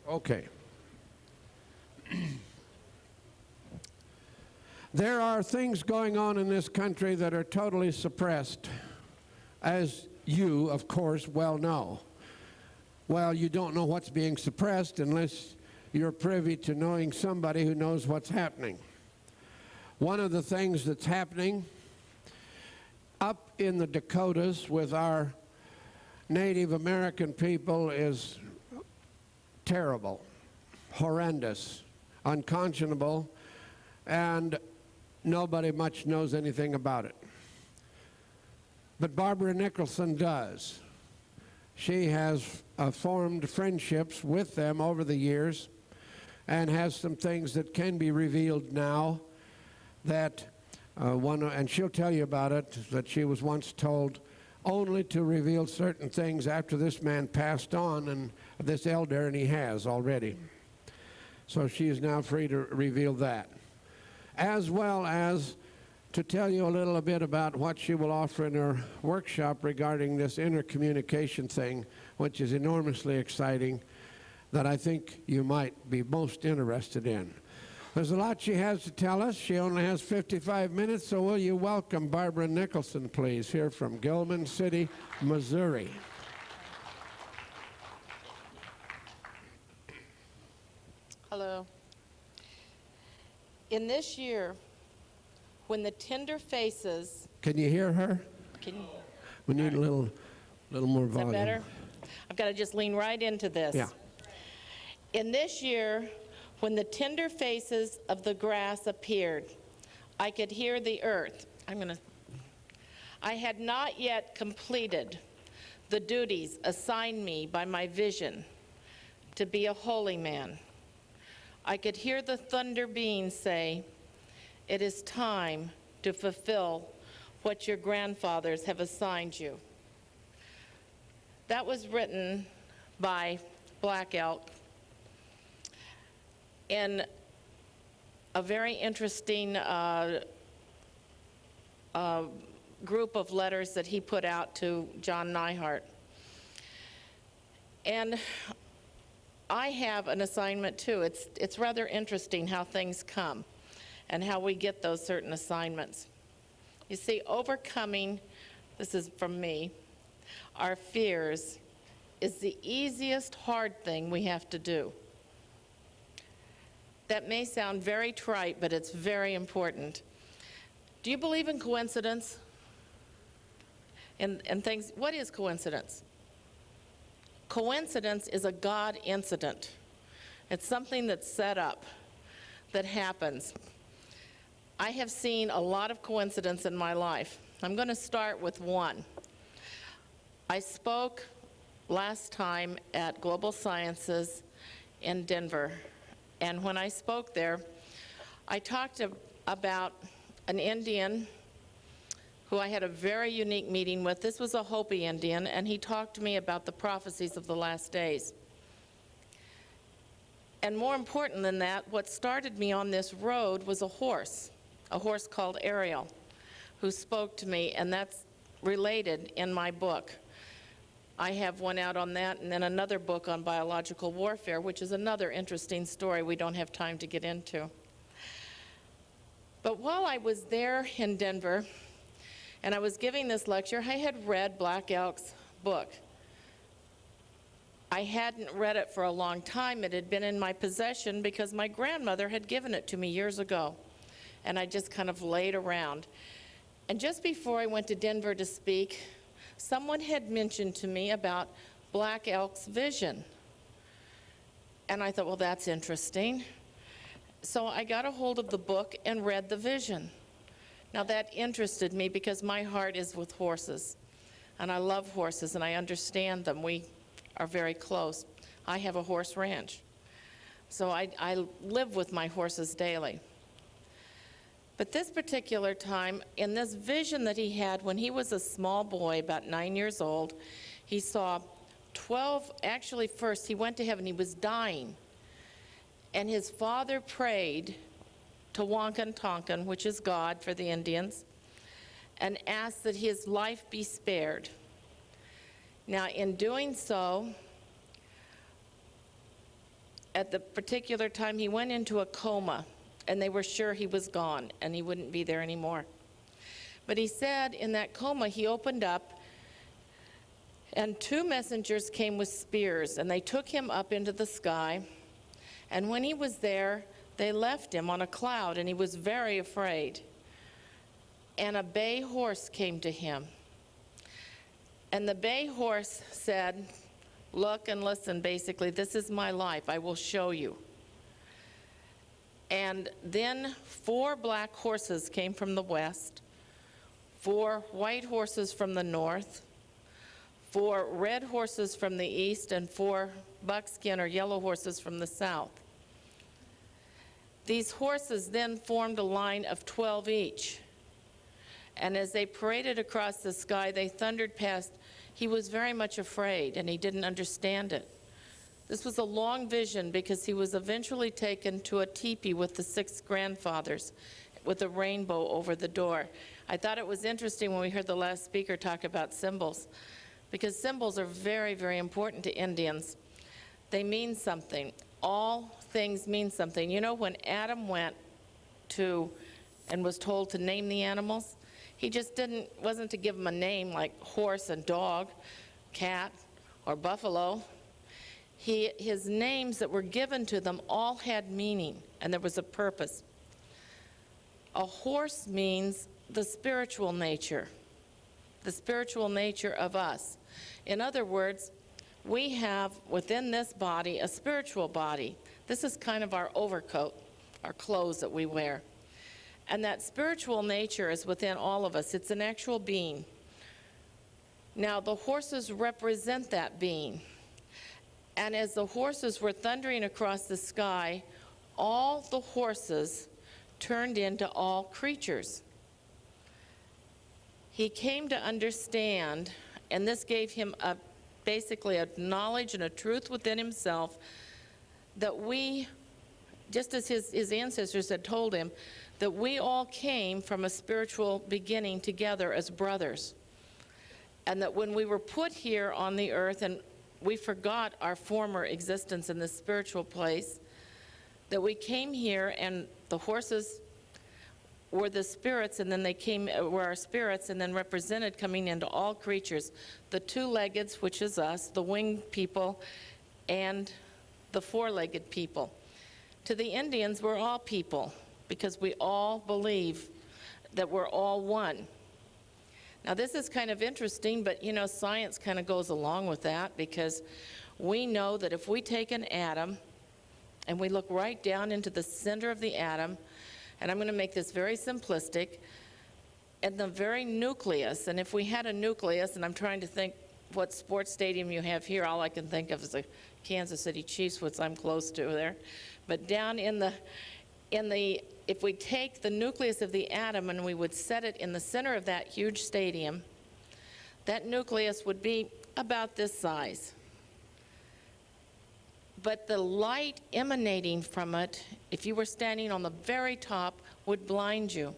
Okay. There are things going on in this country that are totally suppressed, as you, of course, well know. Well, you don't know what's being suppressed unless you're privy to knowing somebody who knows what's happening. One of the things that's happening up in the Dakotas with our Native American people is terrible, horrendous, unconscionable, and nobody much knows anything about it. But Barbara Nicholson does. She has formed friendships with them over the years and has some things that can be revealed now that and she'll tell you about it, that she was once told only to reveal certain things after this man passed on, and this elder, and he has already. So she is now free to reveal that, as well as to tell you a little bit about what she will offer in her workshop regarding this intercommunication thing, which is enormously exciting, that I think you might be most interested in. There's a lot she has to tell us. She only has 55 minutes, so will you welcome Barbara Nicholson, please, here from Gilman City, Missouri. Hello. In this year, when the tender faces... Can you hear her? Can you? We need a little more volume. Is that better? I've got to just lean right into this. Yeah. In this year, when the tender faces of the grass appeared, I could hear the earth. I had not yet completed the duties assigned me by my vision to be a holy man. I could hear the thunder beings say, "It is time to fulfill what your grandfathers have assigned you." That was written by Black Elk in a very interesting group of letters that he put out to John Neihart. And I have an assignment too. It's rather interesting how things come and how we get those certain assignments. You see, overcoming, this is from me, our fears is the easiest hard thing we have to do. That may sound very trite, but it's very important. Do you believe in coincidence? And things, what is coincidence? Coincidence is a God incident. It's something that's set up, that happens. I have seen a lot of coincidence in my life. I'm going to start with one. I spoke last time at Global Sciences in Denver. And when I spoke there, I talked about an Indian who I had a very unique meeting with. This was a Hopi Indian, and he talked to me about the prophecies of the last days. And more important than that, what started me on this road was a horse called Ariel, who spoke to me, and that's related in my book. I have one out on that, and then another book on biological warfare, which is another interesting story we don't have time to get into. But while I was there in Denver, and I was giving this lecture, I had read Black Elk's book. I hadn't read it for a long time. It had been in my possession because my grandmother had given it to me years ago, and I just kind of laid around. And just before I went to Denver to speak, someone had mentioned to me about Black Elk's vision. And I thought, well, that's interesting. So I got a hold of the book and read the vision. Now that interested me because my heart is with horses. And I love horses and I understand them. We are very close. I have a horse ranch. So I live with my horses daily. But this particular time, in this vision that he had when he was a small boy, about 9 years old, he saw 12, actually first he went to heaven, he was dying. And his father prayed to Wonkan Tonkin, which is God for the Indians, and asked that his life be spared. Now in doing so, at the particular time, he went into a coma, and they were sure he was gone and he wouldn't be there anymore. But he said in that coma, he opened up, and 2 messengers came with spears, and they took him up into the sky. And when he was there, they left him on a cloud, and he was very afraid. And a bay horse came to him. And the bay horse said, "Look and listen, basically, this is my life. I will show you." And then 4 black horses came from the west, 4 white horses from the north, 4 red horses from the east, and 4 buckskin or yellow horses from the south. These horses then formed a line of 12 each. And as they paraded across the sky, they thundered past. He was very much afraid, and he didn't understand it. This was a long vision because he was eventually taken to a teepee with the 6 grandfathers with a rainbow over the door. I thought it was interesting when we heard the last speaker talk about symbols, because symbols are very, very important to Indians. They mean something. All things mean something. You know, when Adam went to and was told to name the animals, he just wasn't to give them a name like horse and dog, cat, or buffalo. His names that were given to them all had meaning, and there was a purpose. A horse means the spiritual nature of us. In other words, we have within this body a spiritual body. This is kind of our overcoat, our clothes that we wear. And that spiritual nature is within all of us. It's an actual being. Now, the horses represent that being. And as the horses were thundering across the sky, all the horses turned into all creatures. He came to understand, and this gave him basically a knowledge and a truth within himself that we, just as his ancestors had told him, that we all came from a spiritual beginning together as brothers. And that when we were put here on the earth and we forgot our former existence in this spiritual place, that we came here and the horses were the spirits, and then were our spirits, and then represented coming into all creatures, the 2-leggeds, which is us, the winged people, and the 4-legged people. To the Indians, we're all people, because we all believe that we're all one. Now, this is kind of interesting, but you know, science kind of goes along with that, because we know that if we take an atom and we look right down into the center of the atom, and I'm going to make this very simplistic, and the very nucleus, and if we had a nucleus, and I'm trying to think what sports stadium you have here, all I can think of is the Kansas City Chiefs, which I'm close to there. But down if we take the nucleus of the atom and we would set it in the center of that huge stadium, that nucleus would be about this size. But the light emanating from it, if you were standing on the very top, would blind you.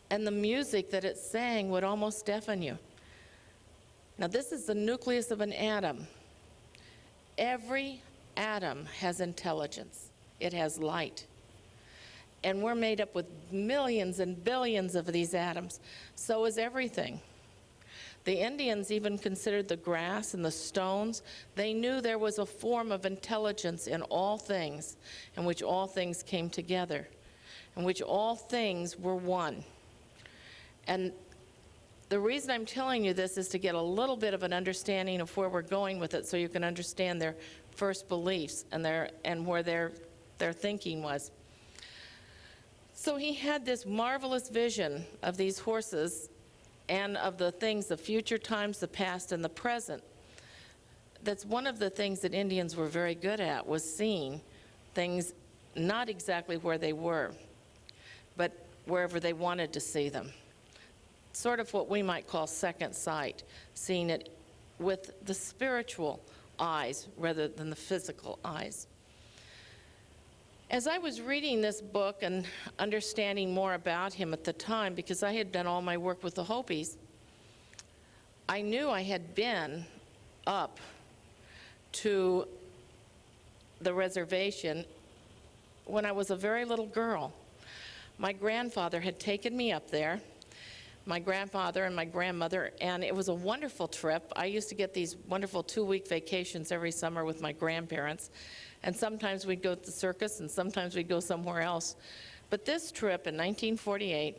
And the music that it sang would almost deafen you. Now, this is the nucleus of an atom. Every atom has intelligence. It has light. And we're made up with millions and billions of these atoms. So is everything. The Indians even considered the grass and the stones. They knew there was a form of intelligence in all things, in which all things came together, in which all things were one. And the reason I'm telling you this is to get a little bit of an understanding of where we're going with it, so you can understand their first beliefs and where their thinking was. So he had this marvelous vision of these horses and of the things, the future times, the past, and the present. That's one of the things that Indians were very good at, was seeing things not exactly where they were, but wherever they wanted to see them. Sort of what we might call second sight, seeing it with the spiritual eyes rather than the physical eyes. As I was reading this book and understanding more about him at the time, because I had done all my work with the Hopis, I knew I had been up to the reservation when I was a very little girl. My grandfather had taken me up there, my grandfather and my grandmother, and it was a wonderful trip. I used to get these wonderful 2-week vacations every summer with my grandparents, and sometimes we'd go to the circus and sometimes we'd go somewhere else. But this trip in 1948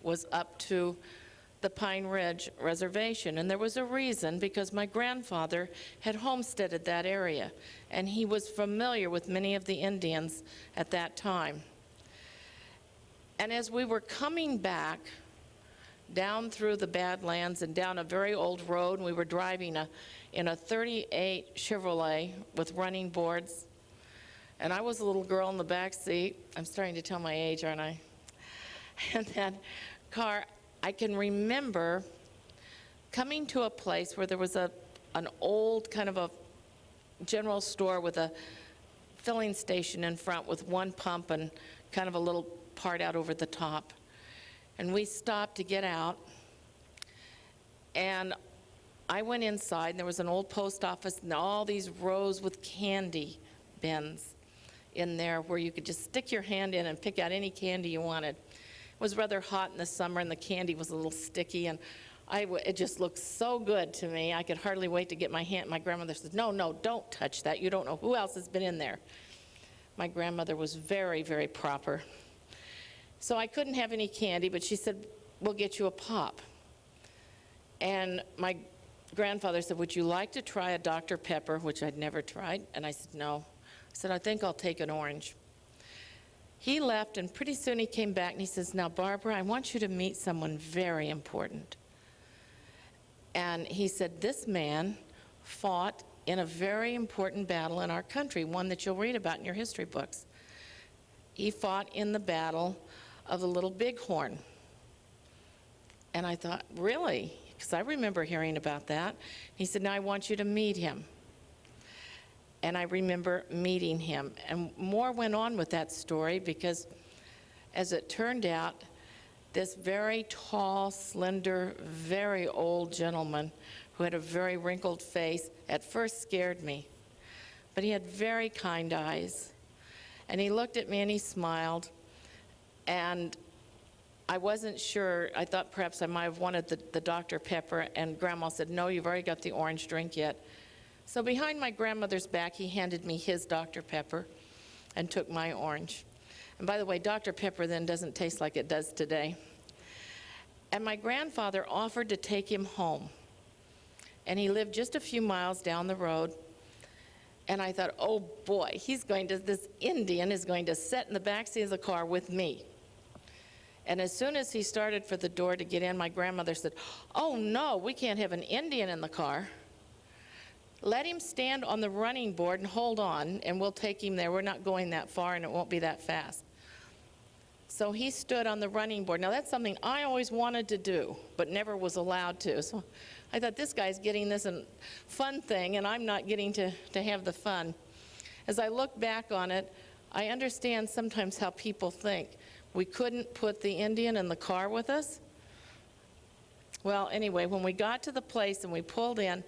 was up to the Pine Ridge Reservation, and there was a reason, because my grandfather had homesteaded that area, and he was familiar with many of the Indians at that time. And as we were coming back down through the Badlands and down a very old road, and we were driving in a 38 Chevrolet with running boards, and I was a little girl in the back seat. I'm starting to tell my age, aren't I? And that car, I can remember coming to a place where there was an old kind of a general store with a filling station in front with one pump and kind of a little part out over the top. And we stopped to get out, and I went inside, and there was an old post office and all these rows with candy bins in there where you could just stick your hand in and pick out any candy you wanted. It was rather hot in the summer, and the candy was a little sticky, and it just looked so good to me. I could hardly wait to get my hand. My grandmother said, "No, no, don't touch that. You don't know who else has been in there." My grandmother was very, very proper. So I couldn't have any candy, but she said, "We'll get you a pop." And my grandfather said, "Would you like to try a Dr. Pepper?" which I'd never tried. And I said, "No." I said, "I think I'll take an orange." He left, and pretty soon he came back, and he says, "Now, Barbara, I want you to meet someone very important." And he said, "This man fought in a very important battle in our country, one that you'll read about in your history books. He fought in the Battle of the Little Bighorn." And I thought, really? Because I remember hearing about that. He said, "Now I want you to meet him." And I remember meeting him. And more went on with that story, because as it turned out, this very tall, slender, very old gentleman who had a very wrinkled face at first scared me. But he had very kind eyes. And he looked at me and he smiled. And I wasn't sure. I thought perhaps I might have wanted the Dr. Pepper. And Grandma said, "No, you've already got the orange drink yet." So behind my grandmother's back, he handed me his Dr. Pepper and took my orange. And by the way, Dr. Pepper then doesn't taste like it does today. And my grandfather offered to take him home. And he lived just a few miles down the road. And I thought, oh boy, this Indian is going to sit in the backseat of the car with me. And as soon as he started for the door to get in, my grandmother said, "Oh no, we can't have an Indian in the car. Let him stand on the running board and hold on, and we'll take him there. We're not going that far, and it won't be that fast." So he stood on the running board. Now, that's something I always wanted to do, but never was allowed to. So I thought, this guy's getting this fun thing, and I'm not getting to have the fun. As I look back on it, I understand sometimes how people think. We couldn't put the Indian in the car with us? Well, anyway, when we got to the place and we pulled in,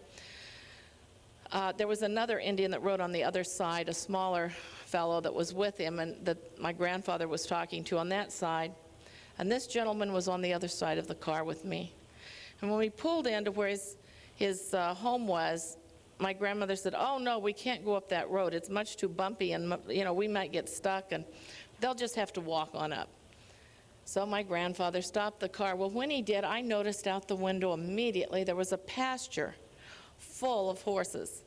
there was another Indian that rode on the other side, a smaller fellow that was with him, and that my grandfather was talking to on that side. And this gentleman was on the other side of the car with me. And when we pulled into where his home was, my grandmother said, "Oh no, we can't go up that road. It's much too bumpy, and we might get stuck, and they'll just have to walk on up." So my grandfather stopped the car. Well, when he did, I noticed out the window immediately there was a pasture full of horses.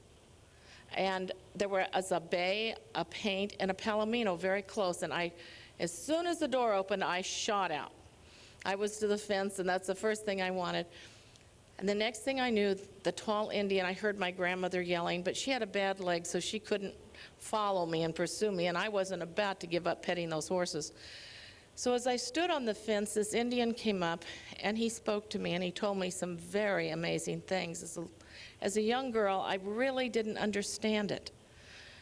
And there was a bay, a paint, and a palomino very close. And as soon as the door opened, I shot out. I was to the fence, and that's the first thing I wanted. And the next thing I knew, the tall Indian, I heard my grandmother yelling, but she had a bad leg, so she couldn't follow me and pursue me, and I wasn't about to give up petting those horses. So as I stood on the fence, this Indian came up, and he spoke to me, and he told me some very amazing things. As a young girl, I really didn't understand it.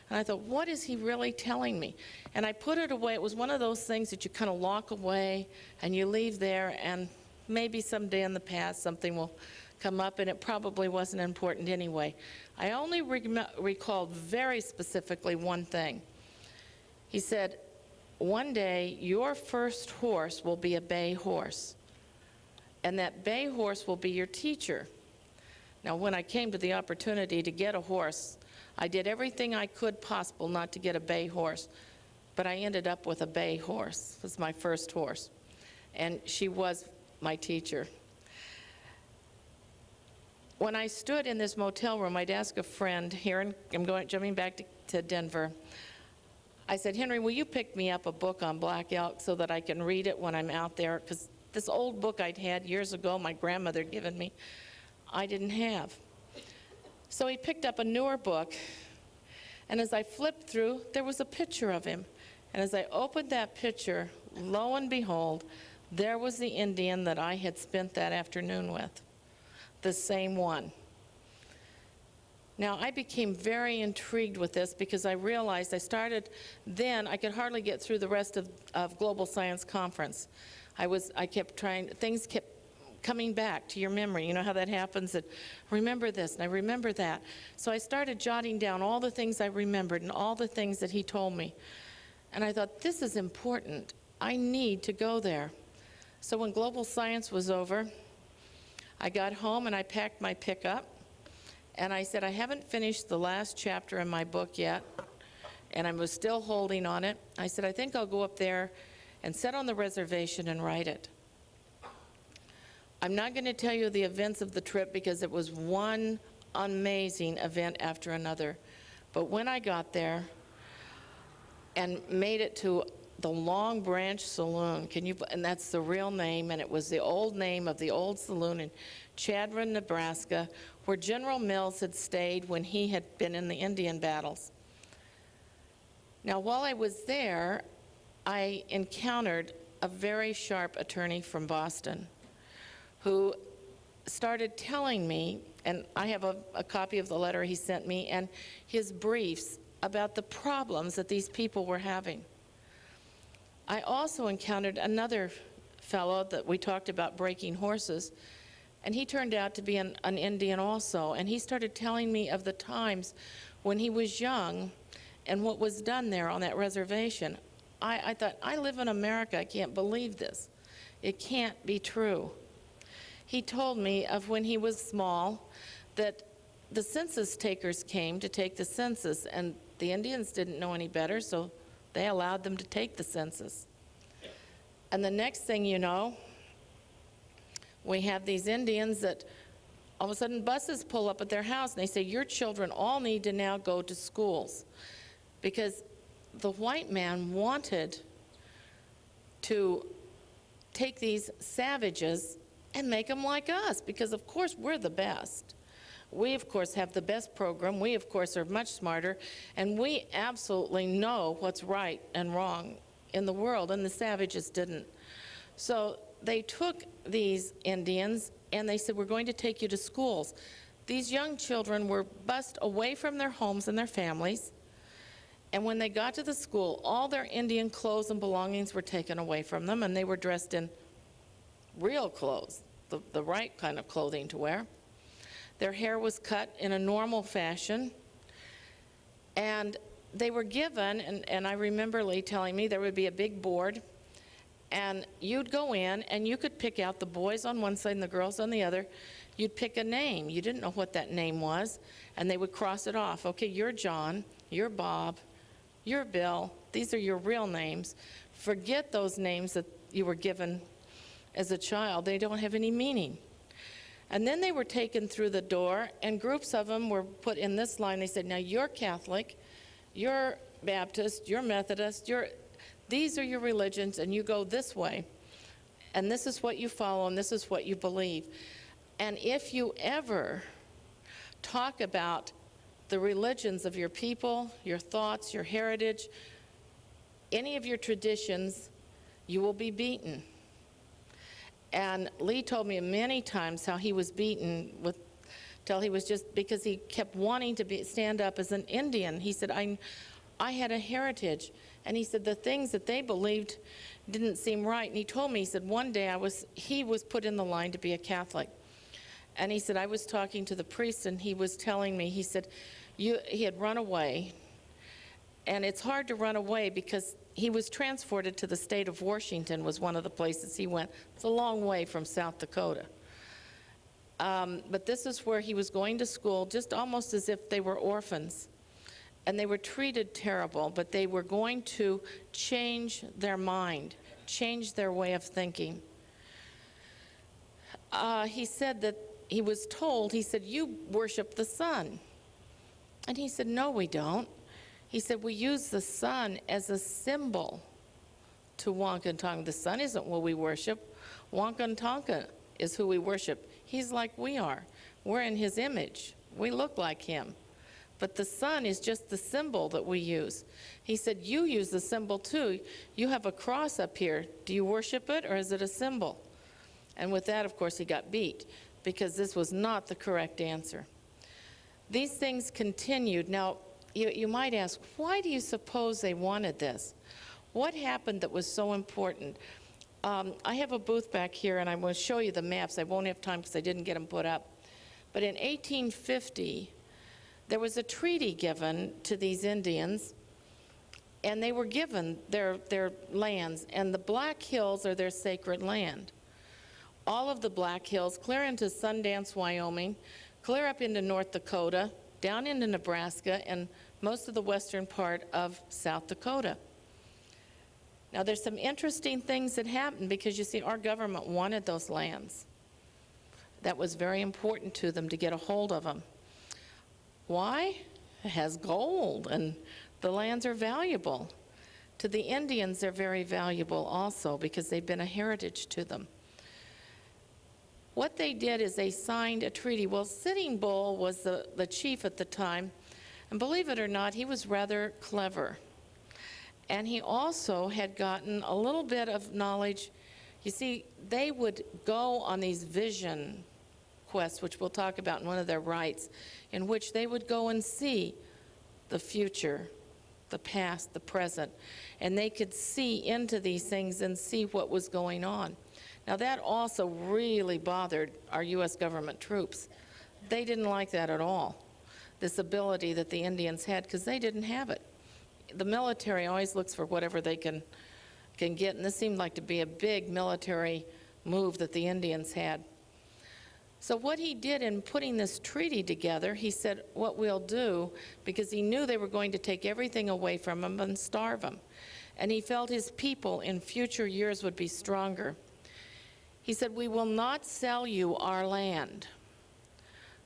And I thought, what is he really telling me? And I put it away. It was one of those things that you kind of lock away, and you leave there, and maybe someday in the past something will come up, and it probably wasn't important anyway. I only recalled very specifically one thing. He said, one day your first horse will be a bay horse, and that bay horse will be your teacher. Now, when I came to the opportunity to get a horse, I did everything I could possible not to get a bay horse, but I ended up with a bay horse. It was my first horse, and she was my teacher. When I stood in this motel room, I'd ask a friend here, and jumping back to Denver. I said, Henry, will you pick me up a book on black elk so that I can read it when I'm out there? Because this old book I'd had years ago, my grandmother had given me, I didn't have. So he picked up a newer book, and as I flipped through, there was a picture of him. And as I opened that picture, lo and behold, there was the Indian that I had spent that afternoon with, the same one. Now, I became very intrigued with this because I realized I could hardly get through the rest of Global Science Conference. I kept trying, things kept coming back to your memory. You know how that happens? That remember this and I remember that. So I started jotting down all the things I remembered and all the things that he told me. And I thought, this is important. I need to go there. So when Global Science was over, I got home and I packed my pickup. And I said, I haven't finished the last chapter in my book yet, and I was still holding on it. I said, I think I'll go up there and sit on the reservation and write it. I'm not going to tell you the events of the trip because it was one amazing event after another. But when I got there and made it to the Long Branch Saloon, and that's the real name, and it was the old name of the old saloon in Chadron, Nebraska, where General Mills had stayed when he had been in the Indian battles. Now, while I was there, I encountered a very sharp attorney from Boston who started telling me, and I have a copy of the letter he sent me, and his briefs about the problems that these people were having. I also encountered another fellow that we talked about breaking horses, and he turned out to be an Indian also, and he started telling me of the times when he was young and what was done there on that reservation. I thought, I live in America, I can't believe this. It can't be true. He told me of when he was small that the census takers came to take the census, and the Indians didn't know any better, so they allowed them to take the census. And the next thing you know, we have these Indians that all of a sudden buses pull up at their house and they say, your children all need to now go to schools. Because the white man wanted to take these savages and make them like us, because of course we're the best. We of course have the best program, we of course are much smarter, and we absolutely know what's right and wrong in the world, and the savages didn't. So they took these Indians and they said, we're going to take you to schools. These young children were bussed away from their homes and their families, and when they got to the school, all their Indian clothes and belongings were taken away from them, and they were dressed in real clothes, the right kind of clothing to wear. Their hair was cut in a normal fashion, and they were given, and I remember Lee telling me there would be a big board, and you'd go in and you could pick out the boys on one side and the girls on the other. You'd pick a name. You didn't know what that name was, and they would cross it off. Okay, you're John, you're Bob, you're Bill. These are your real names. Forget those names that you were given as a child. They don't have any meaning. And then they were taken through the door, and groups of them were put in this line. They said, now you're Catholic, you're Baptist, you're Methodist, these are your religions, and you go this way. And this is what you follow, and this is what you believe. And if you ever talk about the religions of your people, your thoughts, your heritage, any of your traditions, you will be beaten. And Lee told me many times how he was beaten till he was just, because he kept wanting to stand up as an Indian. He said, I had a heritage. And he said the things that they believed didn't seem right. And he told me, he said, one day he was put in the line to be a Catholic. And he said, I was talking to the priest, and he was telling me, he said, he had run away. And it's hard to run away because he was transported to the state of Washington, was one of the places he went. It's a long way from South Dakota. But this is where he was going to school, just almost as if they were orphans. And they were treated terrible, but they were going to change their mind, change their way of thinking. He said that he was told, he said, you worship the sun. And he said, no, we don't. He said, we use the sun as a symbol to Wakantanka. The sun isn't what we worship. Wakantanka is who we worship. He's like we are. We're in his image. We look like him. But the sun is just the symbol that we use. He said, you use the symbol too. You have a cross up here. Do you worship it, or is it a symbol? And with that, of course, he got beat, because this was not the correct answer. These things continued. Now, you might ask, why do you suppose they wanted this? What happened that was so important? I have a booth back here, and I'm going to show you the maps. I won't have time because I didn't get them put up. But in 1850, there was a treaty given to these Indians, and they were given their lands, and the Black Hills are their sacred land. All of the Black Hills, clear into Sundance, Wyoming, clear up into North Dakota, down into Nebraska, and most of the western part of South Dakota. Now, there's some interesting things that happened because, you see, our government wanted those lands. That was very important to them to get a hold of them. Why? It has gold, and the lands are valuable. To the Indians, they're very valuable also because they've been a heritage to them. What they did is they signed a treaty. Well, Sitting Bull was the chief at the time, and believe it or not, he was rather clever. And he also had gotten a little bit of knowledge. You see, they would go on these vision quests, which we'll talk about in one of their rites, in which they would go and see the future, the past, the present, and they could see into these things and see what was going on. Now, that also really bothered our U.S. government troops. They didn't like that at all, this ability that the Indians had, because they didn't have it. The military always looks for whatever they can get, and this seemed like to be a big military move that the Indians had. So what he did in putting this treaty together, he said, what we'll do, because he knew they were going to take everything away from him and starve him, and he felt his people in future years would be stronger. He said, we will not sell you our land,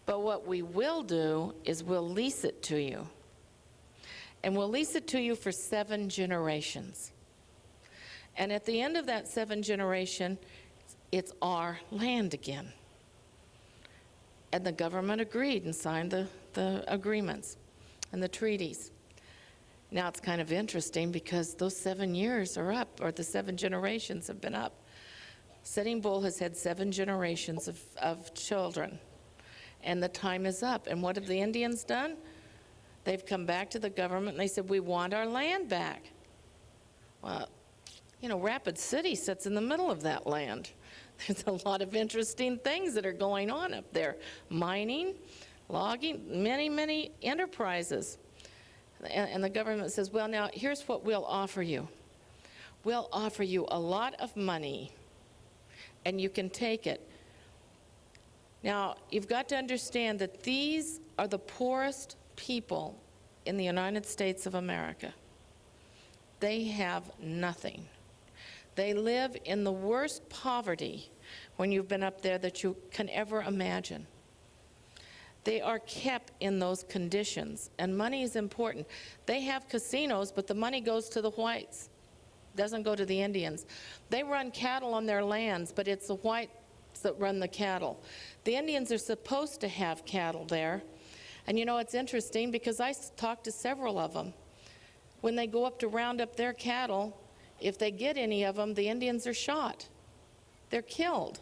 but what we will do is we'll lease it to you. And we'll lease it to you for 7 generations. And at the end of that 7th generation, it's our land again. And the government agreed and signed the agreements and the treaties. Now it's kind of interesting because those 7 years are up, or the 7 generations have been up. Sitting Bull has had 7 generations of children, and the time is up. And what have the Indians done? They've come back to the government and they said, we want our land back. Well, you know, Rapid City sits in the middle of that land. There's a lot of interesting things that are going on up there. Mining, logging, many, many enterprises. And the government says, well, now, here's what we'll offer you. We'll offer you a lot of money, and you can take it. Now, you've got to understand that these are the poorest people in the United States of America. They have nothing. They live in the worst poverty when you've been up there that you can ever imagine. They are kept in those conditions, and money is important. They have casinos, but the money goes to the whites. Doesn't go to the Indians. They run cattle on their lands, but it's the whites that run the cattle. The Indians are supposed to have cattle there. And you know, it's interesting because I talked to several of them. When they go up to round up their cattle, if they get any of them, the Indians are shot. They're killed.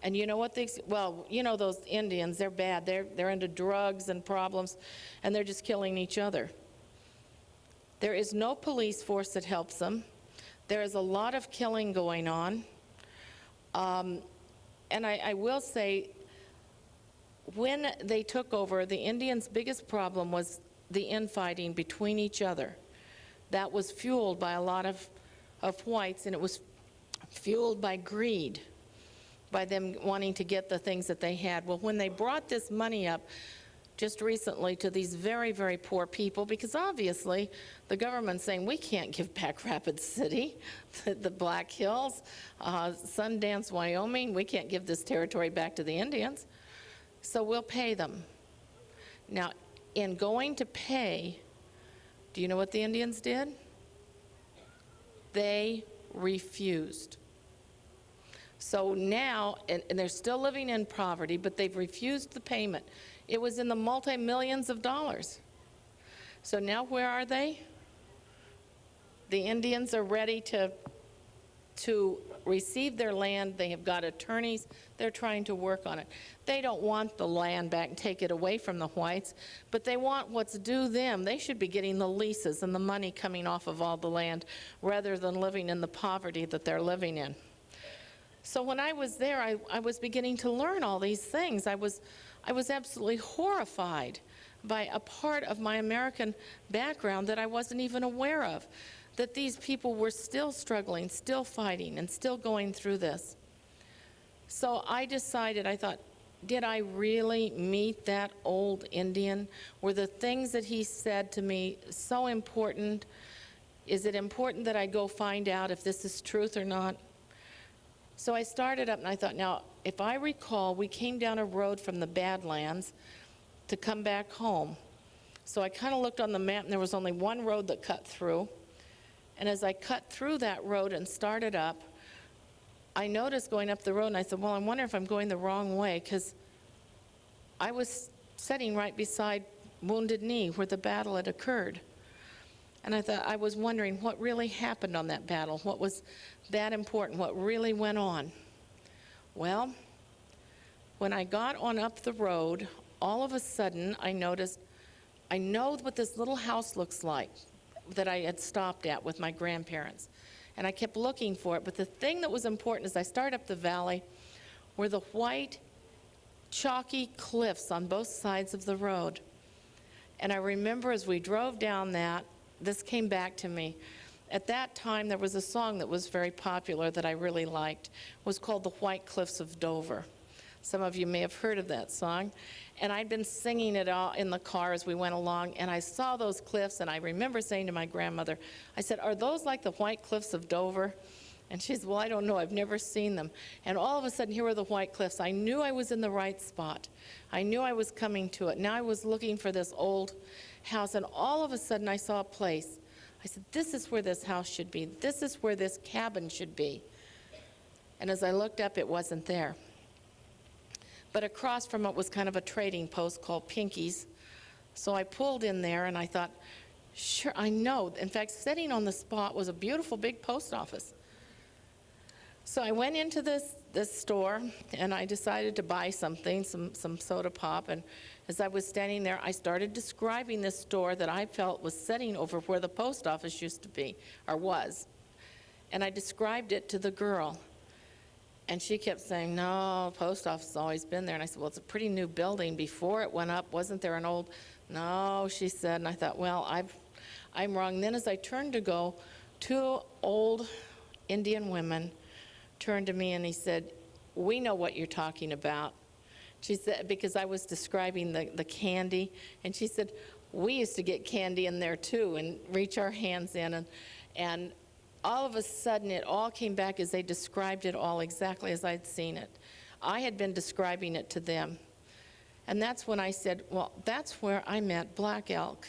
And you know what well, you know those Indians, they're bad. They're into drugs and problems, and they're just killing each other. There is no police force that helps them. There is a lot of killing going on. And I will say, when they took over, the Indians' biggest problem was the infighting between each other. That was fueled by a lot of whites, and it was fueled by greed, by them wanting to get the things that they had. Well, when they brought this money up just recently to these very, very poor people, because obviously the government's saying, we can't give back Rapid City, the Black Hills, Sundance, Wyoming, we can't give this territory back to the Indians, so we'll pay them. Now, in going to pay, do you know what the Indians did? They refused. So now, and they're still living in poverty, but they've refused the payment. It was in the multi-millions of dollars. So now where are they? The Indians are ready to receive their land. They have got attorneys. They're trying to work on it. They don't want the land back and take it away from the whites, but they want what's due them. They should be getting the leases and the money coming off of all the land rather than living in the poverty that they're living in. So when I was there, I was beginning to learn all these things. I was absolutely horrified by a part of my American background that I wasn't even aware of, that these people were still struggling, still fighting, and still going through this. So I decided, I thought, did I really meet that old Indian? Were the things that he said to me so important? Is it important that I go find out if this is truth or not? So I started up and I thought, now, if I recall, we came down a road from the Badlands to come back home. So I kind of looked on the map and there was only one road that cut through. And as I cut through that road and started up, I noticed going up the road and I said, well, I wonder if I'm going the wrong way, because I was sitting right beside Wounded Knee where the battle had occurred. And I thought, I was wondering what really happened on that battle, what was that important, what really went on. Well, when I got on up the road, all of a sudden I noticed, I know what this little house looks like that I had stopped at with my grandparents. And I kept looking for it, but the thing that was important as I started up the valley were the white, chalky cliffs on both sides of the road. And I remember as we drove down that, this came back to me. At that time, there was a song that was very popular that I really liked. It was called The White Cliffs of Dover. Some of you may have heard of that song. And I'd been singing it all in the car as we went along, and I saw those cliffs, and I remember saying to my grandmother, I said, are those like the White Cliffs of Dover? And she said, well, I don't know, I've never seen them. And all of a sudden, here were the White Cliffs. I knew I was in the right spot. I knew I was coming to it. Now I was looking for this old house, and all of a sudden I saw a place. I said, this is where this house should be. This is where this cabin should be. And as I looked up, it wasn't there. But across from it was kind of a trading post called Pinky's. So I pulled in there and I thought, sure, I know. In fact, sitting on the spot was a beautiful big post office. So I went into this store and I decided to buy something, some soda pop. And as I was standing there, I started describing this store that I felt was sitting over where the post office used to be, or was. And I described it to the girl. And she kept saying, no, the post office has always been there. And I said, well, it's a pretty new building. Before it went up, wasn't there an old? No, she said. And I thought, well, I'm wrong. And then as I turned to go, two old Indian women turned to me and he said, we know what you're talking about. She said, because I was describing the candy. And she said, we used to get candy in there too and reach our hands in. And all of a sudden, it all came back as they described it all exactly as I'd seen it. I had been describing it to them. And that's when I said, well, that's where I met Black Elk.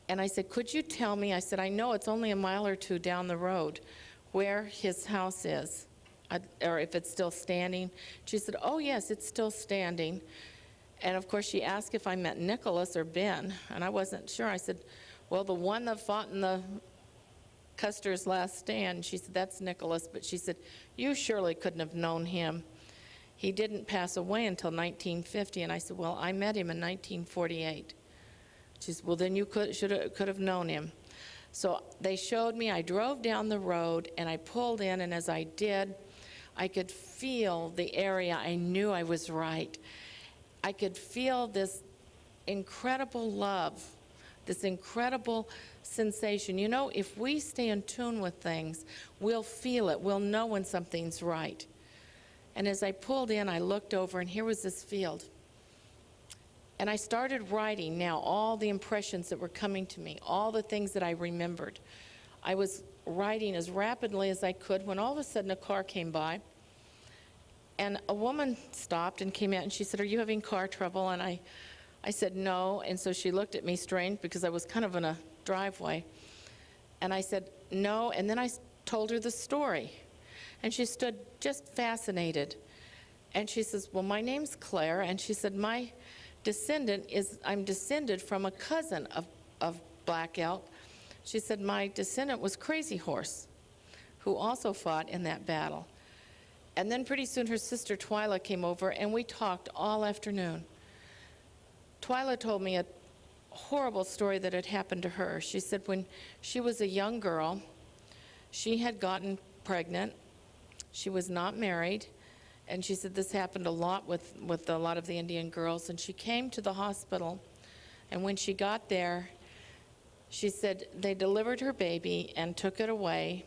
And I said, could you tell me? I said, I know it's only a mile or two down the road where his house is, or if it's still standing. She said, oh, yes, it's still standing. And, of course, she asked if I meant Nicholas or Ben, and I wasn't sure. I said, well, the one that fought in the Custer's Last Stand. She said, that's Nicholas. But she said, you surely couldn't have known him. He didn't pass away until 1950. And I said, well, I met him in 1948. She said, well, then you could have known him. So they showed me. I drove down the road, and I pulled in. And as I did, I could feel the area. I knew I was right. I could feel this incredible love, this incredible sensation. You know, if we stay in tune with things, we'll feel it. We'll know when something's right. And as I pulled in, I looked over, and here was this field. And I started writing now all the impressions that were coming to me, all the things that I remembered. I was writing as rapidly as I could when all of a sudden a car came by. And a woman stopped and came out, and she said, "Are you having car trouble?" And I said, "No." And so she looked at me strange because I was kind of in a driveway. And I said, "No." And then I told her the story. And she stood just fascinated. And she says, "Well, my name's Claire." And she said, "My descendant is, I'm descended from a cousin of Black Elk." She said, "My descendant was Crazy Horse, who also fought in that battle." And then pretty soon her sister Twyla came over, and we talked all afternoon. Twyla told me a horrible story that had happened to her. She said when she was a young girl, she had gotten pregnant. She was not married. And she said this happened a lot with a lot of the Indian girls. And she came to the hospital, and when she got there, she said they delivered her baby and took it away,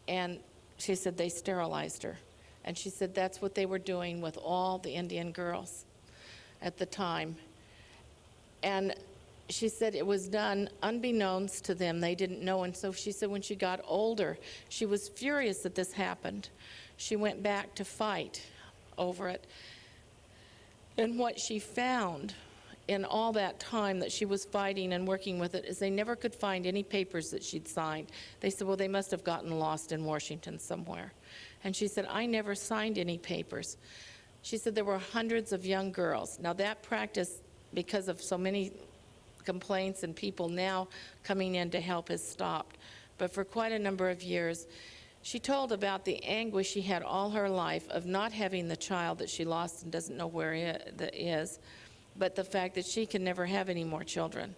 and she said they sterilized her. And she said that's what they were doing with all the Indian girls at the time. And she said it was done unbeknownst to them. They didn't know. And so she said when she got older, she was furious that this happened. She went back to fight over it. And what she found in all that time that she was fighting and working with it is they never could find any papers that she'd signed. They said, well, they must have gotten lost in Washington somewhere. And she said, I never signed any papers. She said there were hundreds of young girls. Now that practice, because of so many complaints and people now coming in to help, has stopped. But for quite a number of years, she told about the anguish she had all her life of not having the child that she lost and doesn't know where it is, but the fact that she can never have any more children.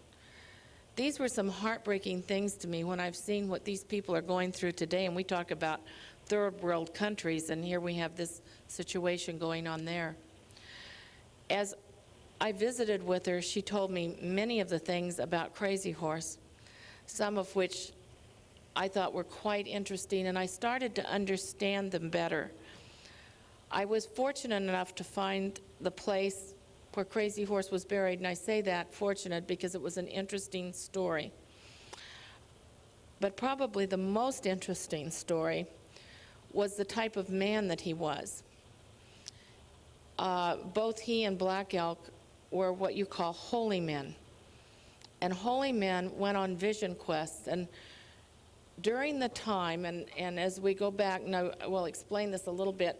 These were some heartbreaking things to me when I've seen what these people are going through today, and we talk about third world countries, and here we have this situation going on there. As I visited with her, she told me many of the things about Crazy Horse, some of which I thought were quite interesting, and I started to understand them better. I was fortunate enough to find the place where Crazy Horse was buried, and I say that fortunate because it was an interesting story. But probably the most interesting story was the type of man that he was. Both he and Black Elk were what you call holy men. And holy men went on vision quests. And during the time, and as we go back, and I will explain this a little bit,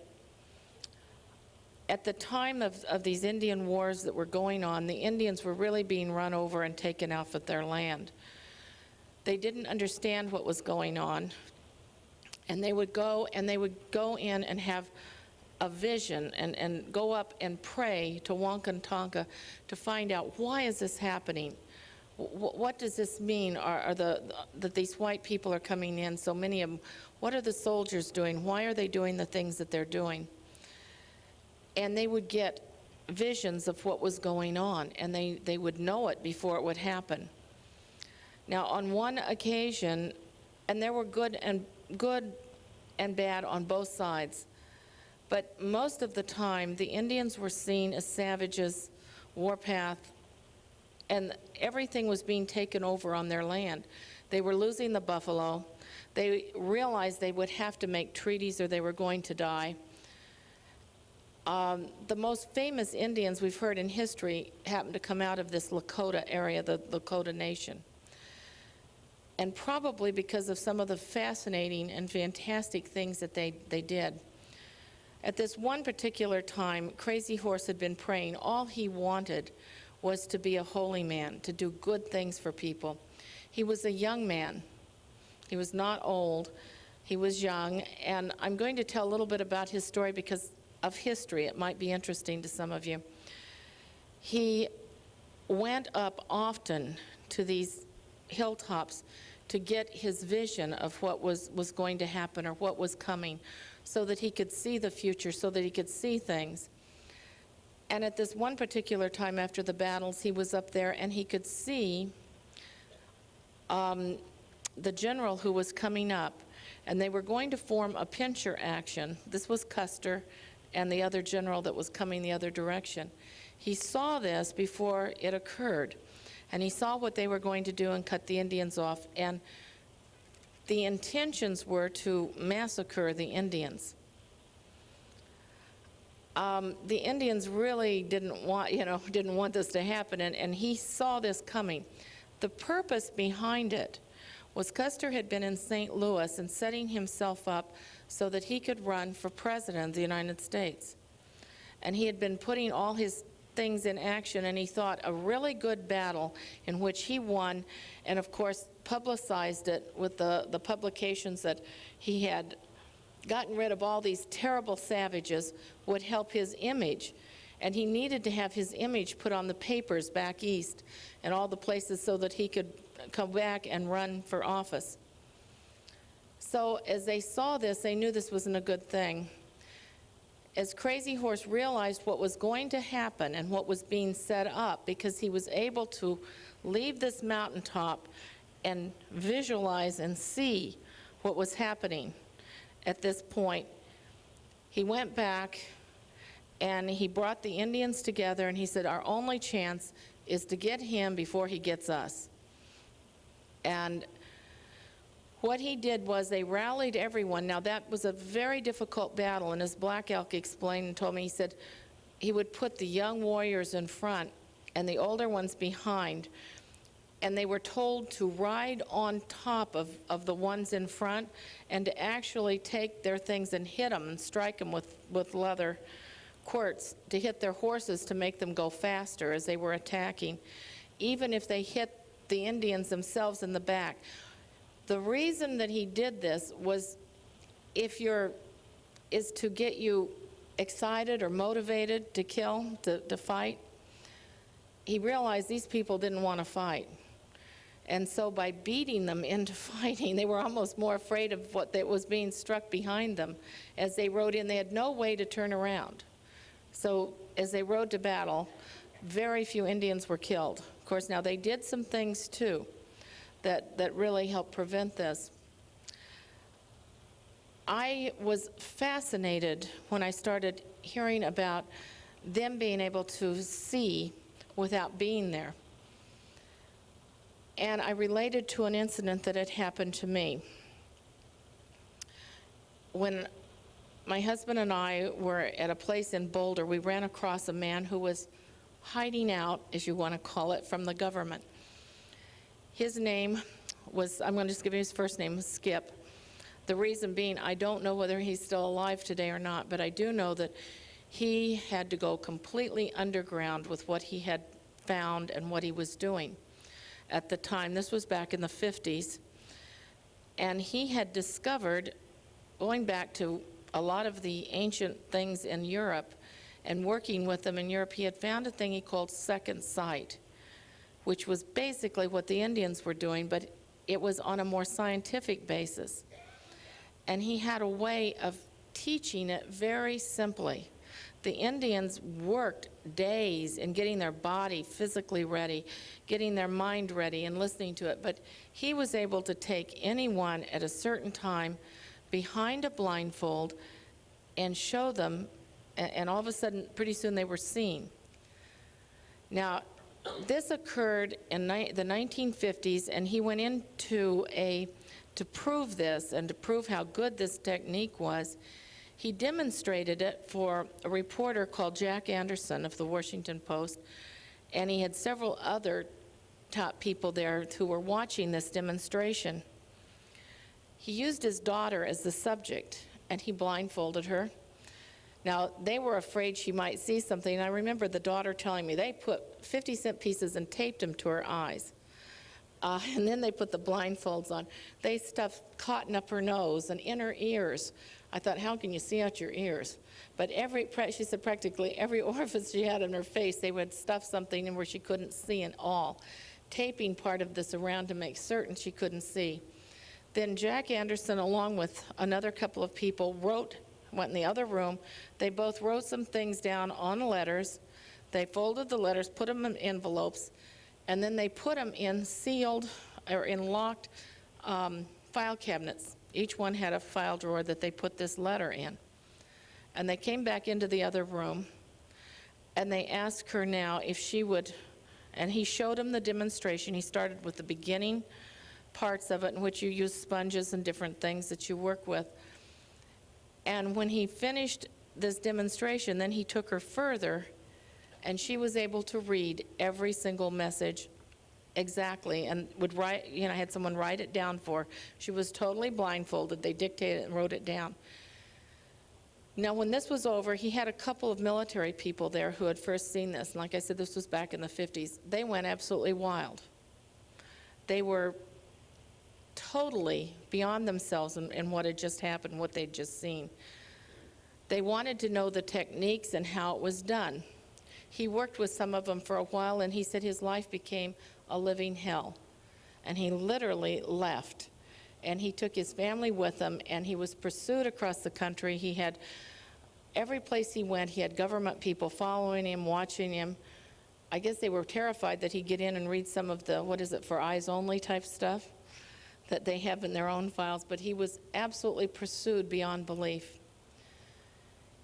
at the time of these Indian wars that were going on, the Indians were really being run over and taken off of their land. They didn't understand what was going on, and they would go in and have a vision and go up and pray to Wankantanka to find out, why is this happening? What does this mean? That these white people are coming in, so many of them? What are the soldiers doing? Why are they doing the things that they're doing? And they would get visions of what was going on, and they would know it before it would happen. Now, on one occasion, and there were good and bad on both sides, but most of the time, the Indians were seen as savages, warpath, and everything was being taken over on their land. They were losing the buffalo. They realized they would have to make treaties or they were going to die. The most famous Indians we've heard in history happened to come out of this Lakota area, the Lakota Nation. And probably because of some of the fascinating and fantastic things that they did. At this one particular time, Crazy Horse had been praying. All he wanted was to be a holy man, to do good things for people. He was a young man. He was not old. He was young. And I'm going to tell a little bit about his story because of history. It might be interesting to some of you. He went up often to these hilltops to get his vision of what was going to happen or what was coming, so that he could see the future, so that he could see things. And at this one particular time after the battles, he was up there and he could see the general who was coming up, and they were going to form a pincher action. This was Custer and the other general that was coming the other direction. He saw this before it occurred, and he saw what they were going to do and cut the Indians off, and the intentions were to massacre the Indians. The Indians really didn't want this to happen, and he saw this coming. The purpose behind it was Custer had been in St. Louis and setting himself up so that he could run for president of the United States. And he had been putting all his things in action, and he thought a really good battle in which he won, and of course publicized it with the publications that he had gotten rid of all these terrible savages would help his image. And he needed to have his image put on the papers back east and all the places so that he could come back and run for office. So as they saw this, they knew this wasn't a good thing. As Crazy Horse realized what was going to happen and what was being set up, because he was able to leave this mountaintop and visualize and see what was happening at this point, he went back and he brought the Indians together, and he said, our only chance is to get him before he gets us. And what he did was they rallied everyone. Now that was a very difficult battle, and as Black Elk explained and told me, he said he would put the young warriors in front and the older ones behind, and they were told to ride on top of the ones in front and to actually take their things and hit them and strike them with leather quirts to hit their horses to make them go faster as they were attacking, even if they hit the Indians themselves in the back. The reason that he did this was is to get you excited or motivated to kill, to fight. He realized these people didn't want to fight. And so by beating them into fighting, they were almost more afraid of what was being struck behind them. As they rode in, they had no way to turn around. So as they rode to battle, very few Indians were killed. Of course, now they did some things too that really helped prevent this. I was fascinated when I started hearing about them being able to see without being there. And I related to an incident that had happened to me. When my husband and I were at a place in Boulder, we ran across a man who was hiding out, as you want to call it, from the government. His name was, I'm going to just give you his first name, Skip. The reason being, I don't know whether he's still alive today or not, but I do know that he had to go completely underground with what he had found and what he was doing at the time. This was back in the 50s. And he had discovered, going back to a lot of the ancient things in Europe and working with them in Europe, he had found a thing he called second sight, which was basically what the Indians were doing, but it was on a more scientific basis. And he had a way of teaching it very simply. The Indians worked days in getting their body physically ready, getting their mind ready and listening to it, but he was able to take anyone at a certain time behind a blindfold and show them, and all of a sudden, pretty soon they were seen. Now, this occurred in the 1950s, and he went into to prove this and to prove how good this technique was. He demonstrated it for a reporter called Jack Anderson of the Washington Post, and he had several other top people there who were watching this demonstration. He used his daughter as the subject, and he blindfolded her. Now, they were afraid she might see something, and I remember the daughter telling me they put 50-cent pieces and taped them to her eyes. And then they put the blindfolds on. They stuffed cotton up her nose and in her ears. I thought, how can you see out your ears? But she said practically every orifice she had in her face, they would stuff something in where she couldn't see at all, taping part of this around to make certain she couldn't see. Then Jack Anderson, along with another couple of people, went in the other room. They both wrote some things down on letters, They folded the letters, put them in envelopes, and then they put them in sealed or in locked file cabinets. Each one had a file drawer that they put this letter in. And they came back into the other room, and they asked her now if she would, and he showed them the demonstration. He started with the beginning parts of it in which you use sponges and different things that you work with. And when he finished this demonstration, then he took her further, and she was able to read every single message exactly, and would write, had someone write it down for her. She was totally blindfolded. They dictated it and wrote it down. Now, when this was over, he had a couple of military people there who had first seen this. And like I said, this was back in the 50s. They went absolutely wild. They were totally beyond themselves in what had just happened, what they'd just seen. They wanted to know the techniques and how it was done. He worked with some of them for a while, and he said his life became a living hell. And he literally left. And he took his family with him, and he was pursued across the country. He had, every place he went, he had government people following him, watching him. I guess they were terrified that he'd get in and read some of the, what is it, for eyes only type stuff that they have in their own files, but he was absolutely pursued beyond belief.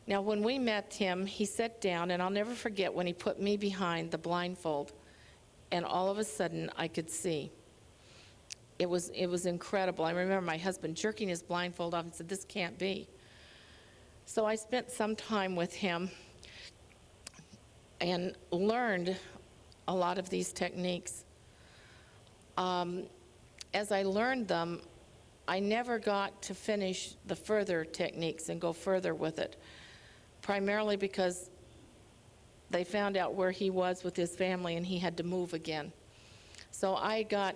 Now, when we met him, he sat down, and I'll never forget when he put me behind the blindfold, and all of a sudden, I could see. It was incredible. I remember my husband jerking his blindfold off and said, "This can't be." So I spent some time with him and learned a lot of these techniques. As I learned them, I never got to finish the further techniques and go further with it, primarily because they found out where he was with his family and he had to move again. So I got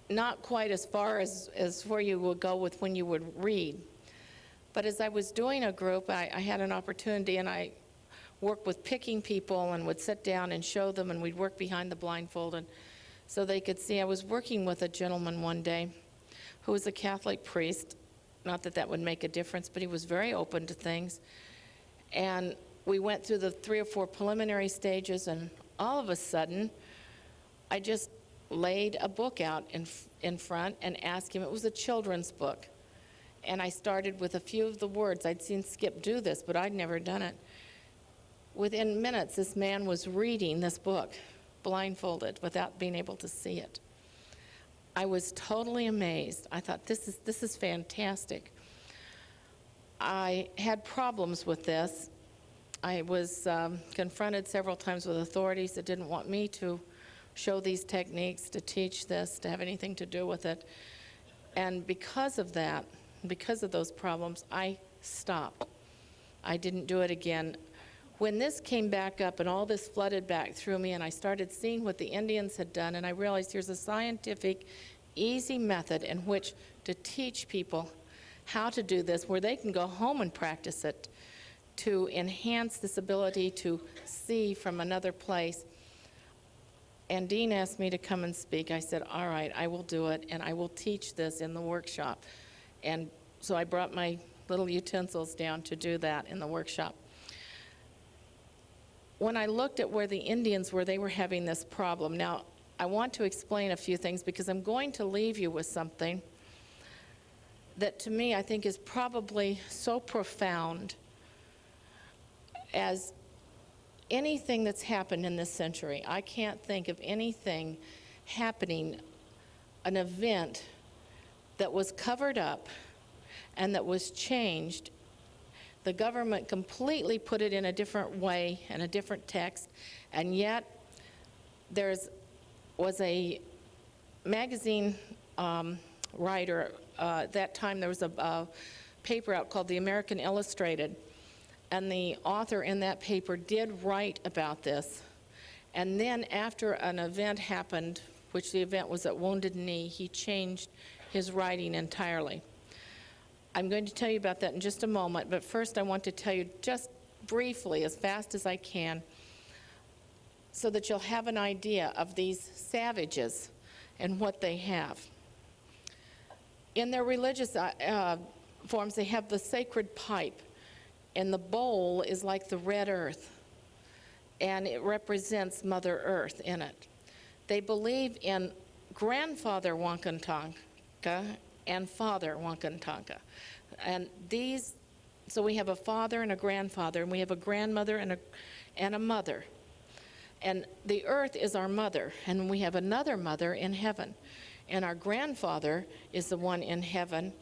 not quite as far as where you would go with when you would read. But as I was doing a group, I had an opportunity, and I worked with picking people and would sit down and show them, and we'd work behind the blindfold and so they could see. I was working with a gentleman one day who was a Catholic priest. Not that that would make a difference, but he was very open to things. And we went through the 3 or 4 preliminary stages, and all of a sudden, I just laid a book out in front and asked him. It was a children's book. And I started with a few of the words. I'd seen Skip do this, but I'd never done it. Within minutes, this man was reading this book, blindfolded, without being able to see it. I was totally amazed. I thought, this is fantastic. I had problems with this. I was confronted several times with authorities that didn't want me to show these techniques, to teach this, to have anything to do with it. And because of that, because of those problems, I stopped. I didn't do it again. When this came back up and all this flooded back through me, and I started seeing what the Indians had done, and I realized here's a scientific, easy method in which to teach people how to do this, where they can go home and practice it to enhance this ability to see from another place. And Dean asked me to come and speak. I said, all right, I will do it, and I will teach this in the workshop. And so I brought my little utensils down to do that in the workshop. When I looked at where the Indians were, they were having this problem. Now, I want to explain a few things because I'm going to leave you with something that to me I think is probably so profound as anything that's happened in this century. I can't think of anything happening, an event that was covered up and that was changed. The government completely put it in a different way and a different text, and yet there was a magazine writer. At that time there was a paper out called The American Illustrated, and the author in that paper did write about this. And then after an event happened, which the event was at Wounded Knee, he changed his writing entirely. I'm going to tell you about that in just a moment, but first I want to tell you just briefly, as fast as I can, so that you'll have an idea of these savages and what they have. In their religious forms, they have the sacred pipe, and the bowl is like the red earth. and it represents Mother Earth in it. They believe in grandfather Wakantanka and father Wakantanka. And these, so we have a father and a grandfather, and we have a grandmother and a mother. And the earth is our mother, and we have another mother in heaven. And our grandfather is the one in heaven.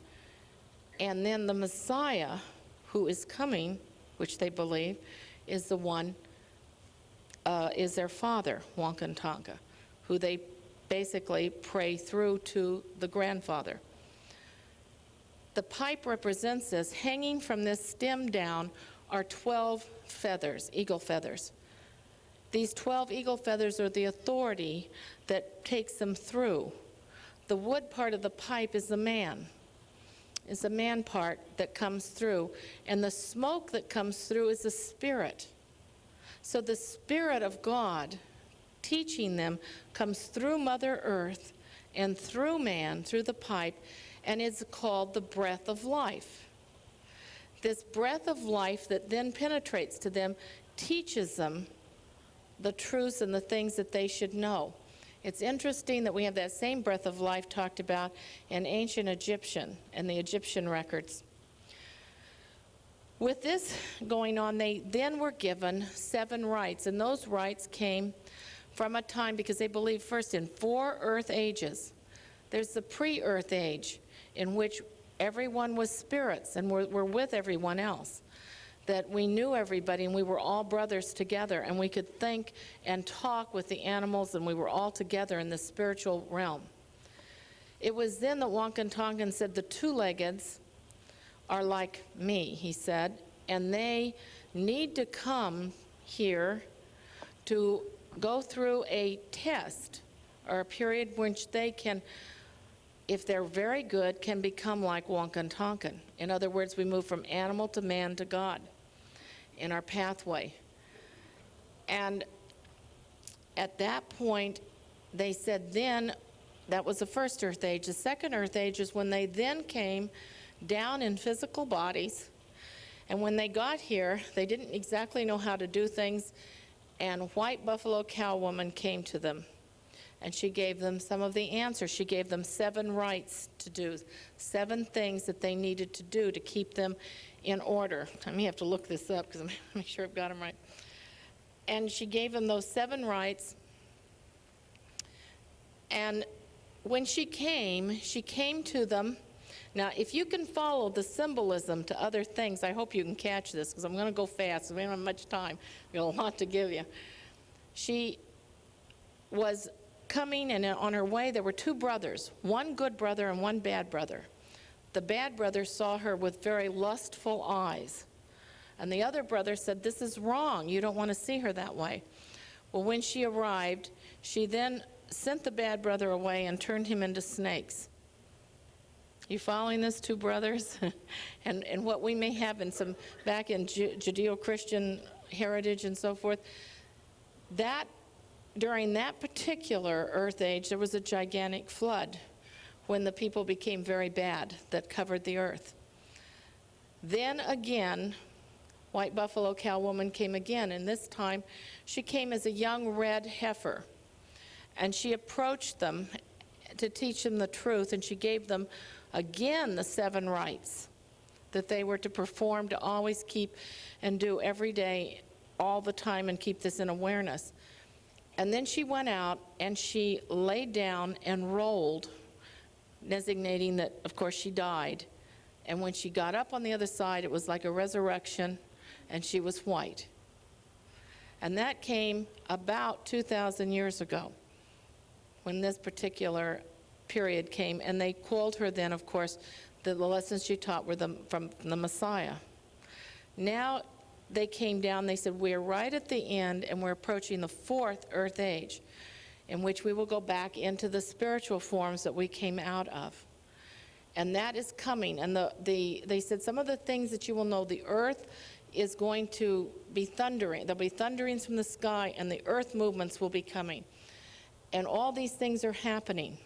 And then the Messiah, who is coming, which they believe, is the one, is their father, Wakantanka, who they basically pray through to the grandfather. The pipe represents this. Hanging from this stem down are 12 feathers, eagle feathers. These 12 eagle feathers are the authority that takes them through. The wood part of the pipe is the man. Is the man part that comes through. And the smoke that comes through is the spirit. So the Spirit of God teaching them comes through Mother Earth and through man, through the pipe, and is called the breath of life. This breath of life that then penetrates to them teaches them the truths and the things that they should know. It's interesting that we have that same breath of life talked about in ancient Egyptian and the Egyptian records. With this going on, they then were given 7 rites, and those rites came from a time, because they believed first in 4 earth ages. There's the pre-earth age, in which everyone was spirits and were with everyone else, that we knew everybody and we were all brothers together, and we could think and talk with the animals, and we were all together in the spiritual realm. It was then that Wakantankan said the 2-leggeds are like me, he said, and they need to come here to go through a test or a period which they can, if they're very good, can become like Wakantankan. In other words, we move from animal to man to God in our pathway. And at that point, they said then, that was the first earth age. The second earth age is when they then came down in physical bodies. And when they got here, they didn't exactly know how to do things. And White Buffalo Cow Woman came to them. And she gave them some of the answers. She gave them 7 rites to do, 7 things that they needed to do to keep them in order. I may have to look this up because I'm make sure I've got them right. And she gave them those 7 rites. And when she came to them. Now, if you can follow the symbolism to other things, I hope you can catch this, because I'm going to go fast. We don't have much time. We've got a lot to give you. She was coming, and on her way, there were 2 brothers, one good brother and one bad brother. The bad brother saw her with very lustful eyes. And the other brother said, "This is wrong. You don't want to see her that way." Well, when she arrived, she then sent the bad brother away and turned him into snakes. You following this, 2 brothers? and what we may have in some, back in Judeo-Christian heritage and so forth, that during that particular earth age, there was a gigantic flood when the people became very bad that covered the earth. Then again, White Buffalo Cow Woman came again, and this time she came as a young red heifer. And she approached them to teach them the truth, and she gave them again the 7 rites that they were to perform, to always keep and do every day, all the time, and keep this in awareness. And then she went out and she laid down and rolled, designating that, of course, she died. And when she got up on the other side, it was like a resurrection, and she was white. And that came about 2,000 years ago, when this particular period came, and they called her then, of course, the lessons she taught were from the Messiah. Now they came down, they said, we're right at the end, and we're approaching the 4th earth age, in which we will go back into the spiritual forms that we came out of. And that is coming, and they said some of the things that you will know, the earth is going to be thundering. There'll be thunderings from the sky, and the earth movements will be coming. And all these things are happening.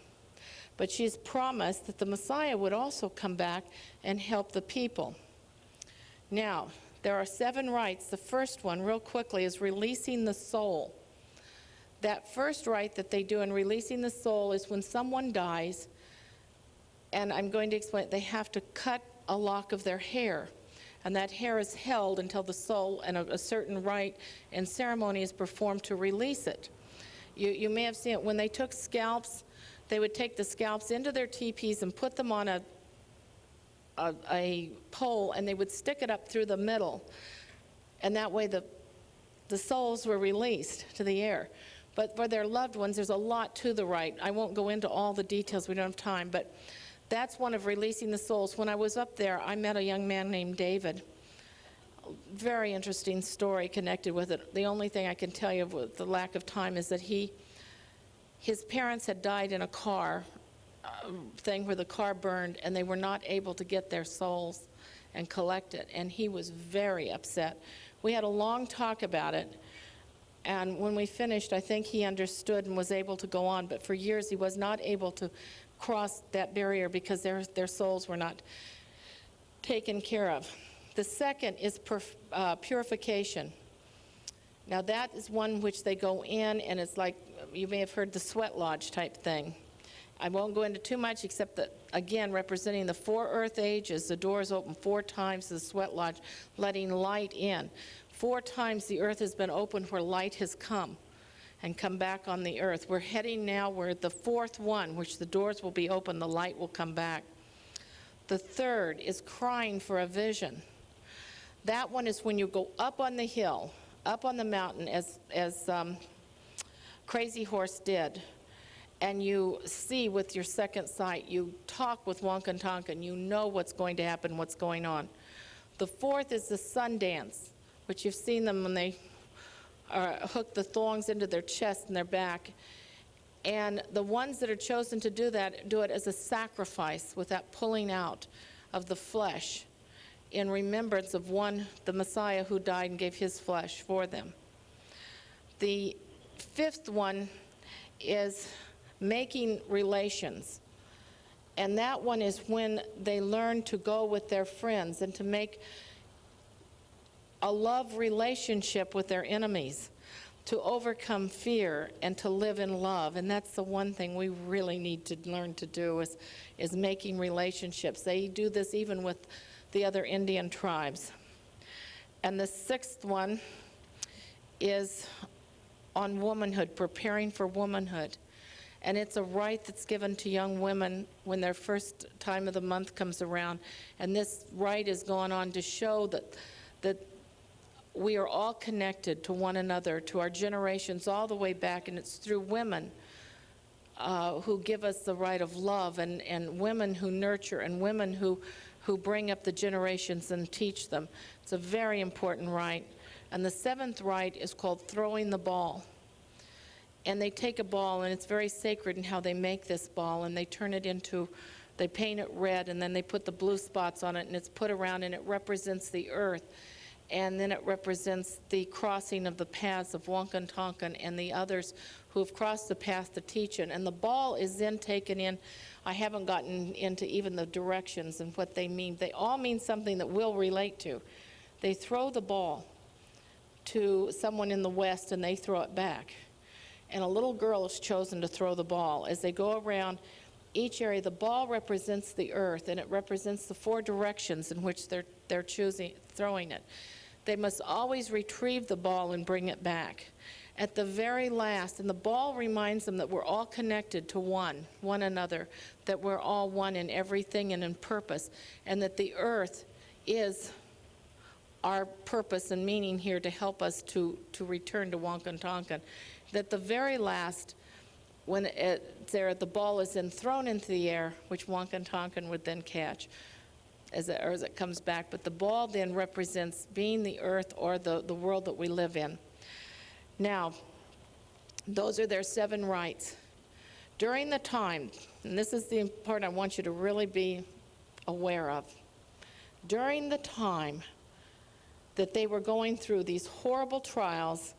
But she's promised that the Messiah would also come back and help the people. Now, There are 7 rites. The first one, real quickly, is releasing the soul. That first rite that they do in releasing the soul is when someone dies, and I'm going to explain, they have to cut a lock of their hair. And that hair is held until the soul and a certain rite and ceremony is performed to release it. You may have seen it when they took scalps. They would take the scalps into their teepees and put them on a pole, and they would stick it up through the middle. And that way the souls were released to the air. But for their loved ones, there's a lot to the rite. I won't go into all the details, we don't have time, but that's one of releasing the souls. When I was up there, I met a young man named David. Very interesting story connected with it. The only thing I can tell you with the lack of time is that his parents had died in a car thing where the car burned, and they were not able to get their souls and collect it, and he was very upset. We had a long talk about it, and when we finished, I think he understood and was able to go on, but for years he was not able to cross that barrier because their souls were not taken care of. The second is purification. Now that is one which they go in, and it's like, you may have heard the sweat lodge type thing. I won't go into too much except that, again, representing the 4 earth ages, the doors open 4 times to the sweat lodge, letting light in. 4 times the earth has been opened where light has come and come back on the earth. We're heading now where the 4th one, which the doors will be open, the light will come back. The third is crying for a vision. That one is when you go up on the hill, up on the mountain, as Crazy Horse did, and you see with your second sight, you talk with Wankan Tonkan, you know what's going to happen, what's going on. The 4th is the sun dance, which you've seen them when they hook the thongs into their chest and their back. And the ones that are chosen to do that, do it as a sacrifice with that pulling out of the flesh in remembrance of the Messiah who died and gave his flesh for them. The 5th one is making relations. And that one is when they learn to go with their friends and to make a love relationship with their enemies, to overcome fear and to live in love. And that's the one thing we really need to learn to do is making relationships. They do this even with the other Indian tribes. And the 6th one is on womanhood, preparing for womanhood. And it's a rite that's given to young women when their first time of the month comes around. And this rite is going on to show that we are all connected to one another, to our generations all the way back, and it's through women who give us the right of love, and women who nurture, and women who bring up the generations and teach them. It's a very important rite. And the 7th rite is called throwing the ball. And they take a ball, and it's very sacred in how they make this ball, and they turn it into, they paint it red, and then they put the blue spots on it, and it's put around, and it represents the earth. And then it represents the crossing of the paths of Wankan Tonkan and the others who have crossed the path to teach it. And the ball is then taken in. I haven't gotten into even the directions and what they mean. They all mean something that we'll relate to. They throw the ball to someone in the West, and they throw it back. And a little girl is chosen to throw the ball. As they go around each area, the ball represents the earth, and it represents the 4 directions in which they're throwing it. They must always retrieve the ball and bring it back. At the very last, and the ball reminds them that we're all connected to one another, that we're all one in everything and in purpose, and that the earth is our purpose and meaning here to help us to return to Wankan Tonkan. That the very last, when the ball is then thrown into the air, which Wankan Tonkan would then catch as it comes back. But the ball then represents being the earth or the world that we live in. Now, those are their 7 rites. During the time, and this is the part I want you to really be aware of, during the time that they were going through these horrible trials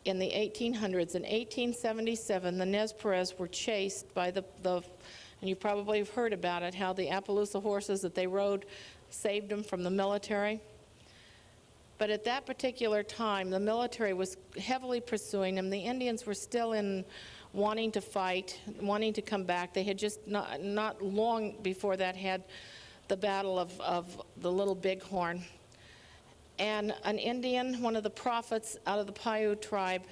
in the 1800s, in 1877, the Nez Perez were chased by and you probably have heard about it, how the Appaloosa horses that they rode saved them from the military. But at that particular time, the military was heavily pursuing him. The Indians were still in wanting to fight, wanting to come back. They had just not long before that had the battle of the Little Bighorn. And an Indian, one of the prophets out of the Paiute tribe,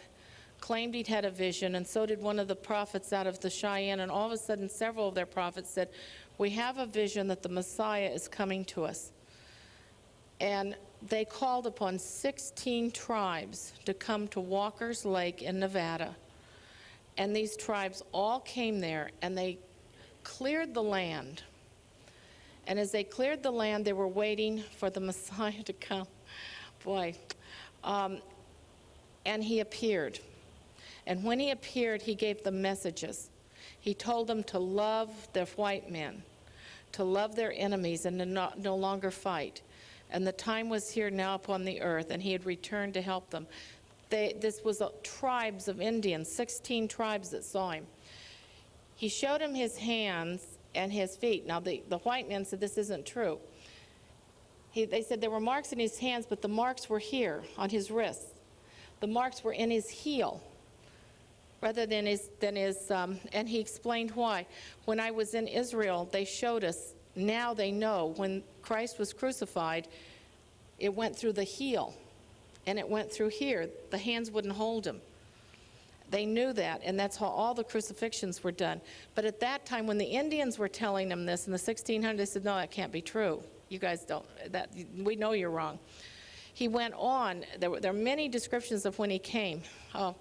claimed he'd had a vision, and so did one of the prophets out of the Cheyenne. And all of a sudden, several of their prophets said, "We have a vision that the Messiah is coming to us." And they called upon 16 tribes to come to Walker's Lake in Nevada. And these tribes all came there, and they cleared the land. And as they cleared the land, they were waiting for the Messiah to come. Boy. And he appeared. And when he appeared, he gave them messages. He told them to love their white men, to love their enemies, and to no longer fight. And the time was here now upon the earth, and he had returned to help them. This was tribes of Indians, 16 tribes that saw him. He showed him his hands and his feet. Now, the white men said this isn't true. They said there were marks in his hands, but the marks were here on his wrists. The marks were in his heel rather than his, and he explained why. When I was in Israel, they showed us, now they know, when Christ was crucified, it went through the heel, and it went through here. The hands wouldn't hold him. They knew that, and that's how all the crucifixions were done. But at that time, when the Indians were telling them this in the 1600s, they said, "No, that can't be true. You guys don't, we know you're wrong." He went on. There are many descriptions of when he came. Oh,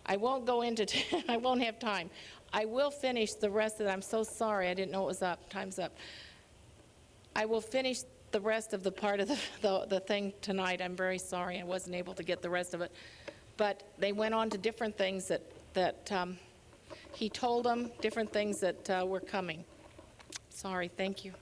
I won't go into, I won't have time. I will finish the rest of it. I'm so sorry. I didn't know it was up. Time's up. I will finish the rest of the part of the thing tonight. I'm very sorry I wasn't able to get the rest of it. But they went on to different things that he told them, different things that were coming. Sorry. Thank you.